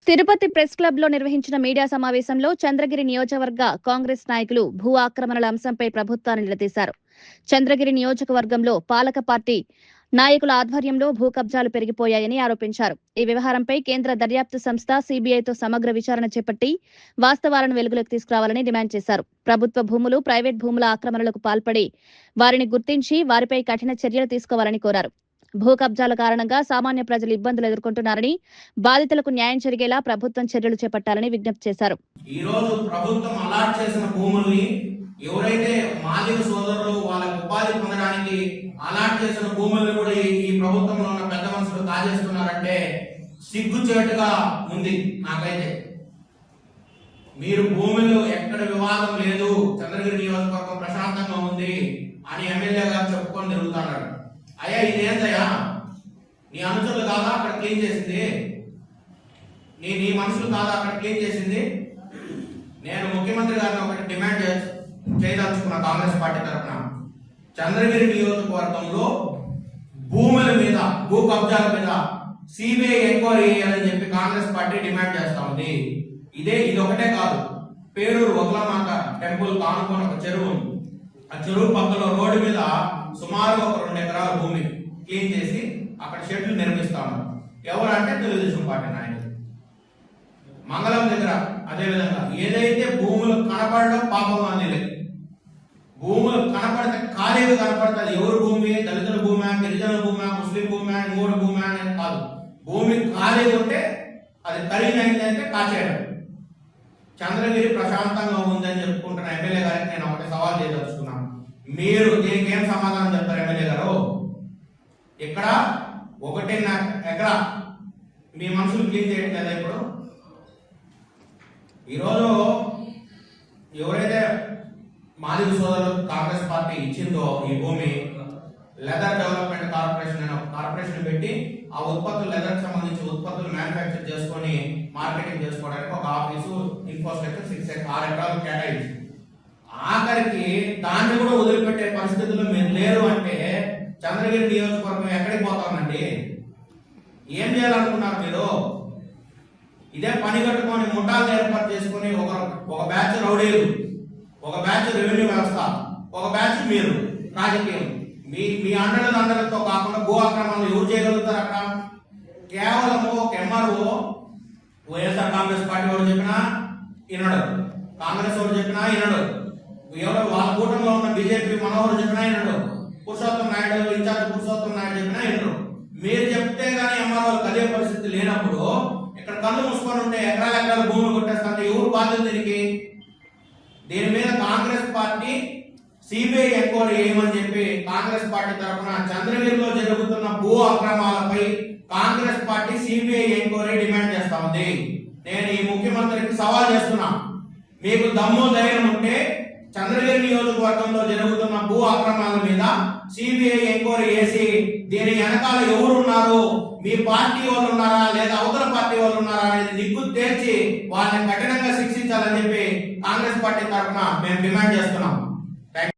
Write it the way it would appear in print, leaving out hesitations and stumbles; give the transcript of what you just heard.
Tirupati press club లో నిర్వహించిన media సమావేశంలో చంద్రగిరి నియోజకవర్గ కాంగ్రెస్ నాయకులు భూ ఆక్రమణల అంశంపై ప్రభుత్వాన్ని నిలదీశారు. చంద్రగిరి నియోజకవర్గంలో పాలక పార్టీ నాయకుల ఆధ్వర్యంలో భూ కబ్జాలు పెరిగిపోయాయని ఆరోపించారు. ఈ వ్యవహారంపై కేంద్ర దర్యాప్తు సంస్థ సిబిఐతో సమగ్ర విచారణ చేపట్టి వాస్తవాలను వెలుగులోకి తీసుకురావాలని డిమాండ్ చేశారు. ప్రభుత్వ భూములు, ప్రైవేట్ భూముల ఆక్రమణలకు పాల్పడి వారిని గుర్తించి వారిపై కఠిన చర్యలు తీసుకోవాలని కోరారు. భూ కబ్జాల కారణంగా సామాన్య ప్రజలు ఇబ్బందులు ఎదుర్కొంటున్నారని, బాధితులకు న్యాయం జరిగేలా ప్రభుత్వం చర్యలు చేపట్టాలని విజ్ఞప్తి చేశారు. ఈ రోజు ప్రభుత్వం అలాట్ చేసిన భూముల్ని ఎవరైతే మాదిగ సోదరులు వాళ్ళ ఉపాధి పొందడానికి అలాట్ చేసిన భూములను కూడా ఈ ప్రభుత్వంలో ఉన్న పెద్ద మనుషులు కాజేస్తున్నారంటే సిగ్గుచేటుగా ఉంది నాకైతే. మీరు భూములు ఎక్కడ వివాదం లేదు, చంద్రగిరి నియోజకవర్గం ప్రశాంతంగా ఉంది అని ఎమ్మెల్యే గారు చెప్పుకొని తిరుగుతున్నాడు. అయ్యా ఇదేందయ్యా, నీ అనుచరులు కాదా అక్కడ క్లీన్ చేసింది? నీ మనుషులు కాదా అక్కడ క్లీన్ చేసింది? నేను ముఖ్యమంత్రి గారిని ఒకటి డిమాండ్ చేయదలుచుకున్న కాంగ్రెస్ పార్టీ తరఫున, చంద్రగిరి నియోజకవర్గంలో భూముల మీద, భూ కబ్జాల మీద సిబిఐ ఎంక్వైరీ చేయాలని చెప్పి కాంగ్రెస్ పార్టీ డిమాండ్ చేస్తా ఉంది. ఇది ఒకటే కాదు, పేరూరు వగలమాత టెంపుల్ కానుకొని ఒక చెరువు, ఆ చెరువు పక్కలో రోడ్డు మీద సుమారు ఒక 2 ఎకరాల భూమి క్లీన్ చేసి అక్కడ షెడ్లు నిర్మిస్తా ఉన్నారు. ఎవరంటే తెలుగుదేశం పార్టీ నాయకులు. మంగళం దగ్గర అదే విధంగా ఏదైతే భూములు కనపడడం పాపం అనేది, భూములు కనపడితే ఖాళీగా కనపడుతుంది. ఎవరు భూమి, దళితుల భూమి, గిరిజన భూమి, ముస్లిం భూమి, ఇంకోటి భూమి అనేది కాదు. భూమి ఖాళీగా ఉంటే అది ఖరీదైందంటే కాచేయడం. చంద్రగిరి ప్రశాంతంగా ఉందని చెప్పుకుంటున్న ఎమ్మెల్యే గారికి నేను ఒకటి సవాల్ చేయదలుచుకున్నాను. మీరు దీనికి ఏం సమాధానం చెప్తారు ఎమ్మెల్యే గారు? ఇక్కడ 1.5 ఎకరా మీ మనుషులు క్లీన్ చేయడం కదా. ఇప్పుడు ఈరోజు ఎవరైతే మాదిగ సోదరులు కాంగ్రెస్ పార్టీ ఇచ్చిందో ఈ భూమి, లెదర్ డెవలప్మెంట్ కార్పొరేషన్ అనే కార్పొరేషన్ పెట్టి ఆ ఉత్పత్తులు, లెదర్ సంబంధించి ఉత్పత్తులు మ్యానుఫ్యాక్చర్ చేసుకొని మార్కెటింగ్ చేసుకోవడానికి ఒక ఆఫీసు, ఇన్ఫ్రాస్ట్రక్చర్ 6 ఎకరాలు కేటాయించి, ఆఖరికి దాన్ని కూడా వదిలిపెట్టే పరిస్థితుల్లో మీరు లేరు అంటే చంద్రగిరి నియోజకవర్గం ఎక్కడికి పోతామండి? ఏం చేయాలనుకున్నారు మీరు? ఇదే పని కట్టుకొని ముఠాలను ఏర్పాటు చేసుకుని ఒక బ్యాచ్ రౌడీలు, ఒక బ్యాచ్ రెవెన్యూ వ్యవస్థ, ఒక బ్యాచ్ మీరు రాజకీయం, మీ అండలతో కాకుండా భూ ఆక్రమణలు ఎవరు చేయగలుగుతారు? అక్కడ కేవలము ఒక ఎంఆర్ఓ, వైఎస్ఆర్ కాంగ్రెస్ పార్టీ వాడు చెప్పినా వినడు, కాంగ్రెస్ వాడు చెప్పినా వినడు, ఎవరో వాళ్ళ కూటమిలో ఉన్న బీజేపీ మనోహర్ చెప్పినా వినడు, పురుషోత్తం నాయుడు ఇన్ఛార్జ్ పురుషోత్తం నాయుడు చెప్పినా వినరు. మీరు చెప్తే గానీ ఎంఆర్ఓ కలిగే పరిస్థితి లేనప్పుడు ఇక్కడ కళ్ళు మూసుకొని ఉంటే ఎకరాల భూములు కొట్టేస్తుంటే ఎవరు బాధ్యత దీనికి? దీని మీద కాంగ్రెస్ పార్టీ సిబిఐ ఎంక్వైరీ చేయమని చెప్పి కాంగ్రెస్ పార్టీ తరఫున చంద్రగిరిలో జరుగుతున్న భూ అక్రమాలపై Congress party CBI enquiry demand చేస్తా ఉంది. నేను ఈ ముఖ్యమంత్రికి సవాల్ చేస్తున్నా, మీకు దమ్ము ధైర్యం ఉంటే చంద్రగిరి నియోజకవర్గంలో జరుగుతున్న భూ అక్రమాల మీద సిబిఐ ఎంక్వైరీ చేసి దీని వెనకాల ఎవరున్నారు, మీ పార్టీ వాళ్ళు ఉన్నారా లేదా అవతల పార్టీ వాళ్ళు ఉన్నారా అనేది నిగ్గు తేల్చి వాళ్ళని కఠినంగా శిక్షించాలని చెప్పి కాంగ్రెస్ పార్టీ తరఫున మేము డిమాండ్ చేస్తున్నాం.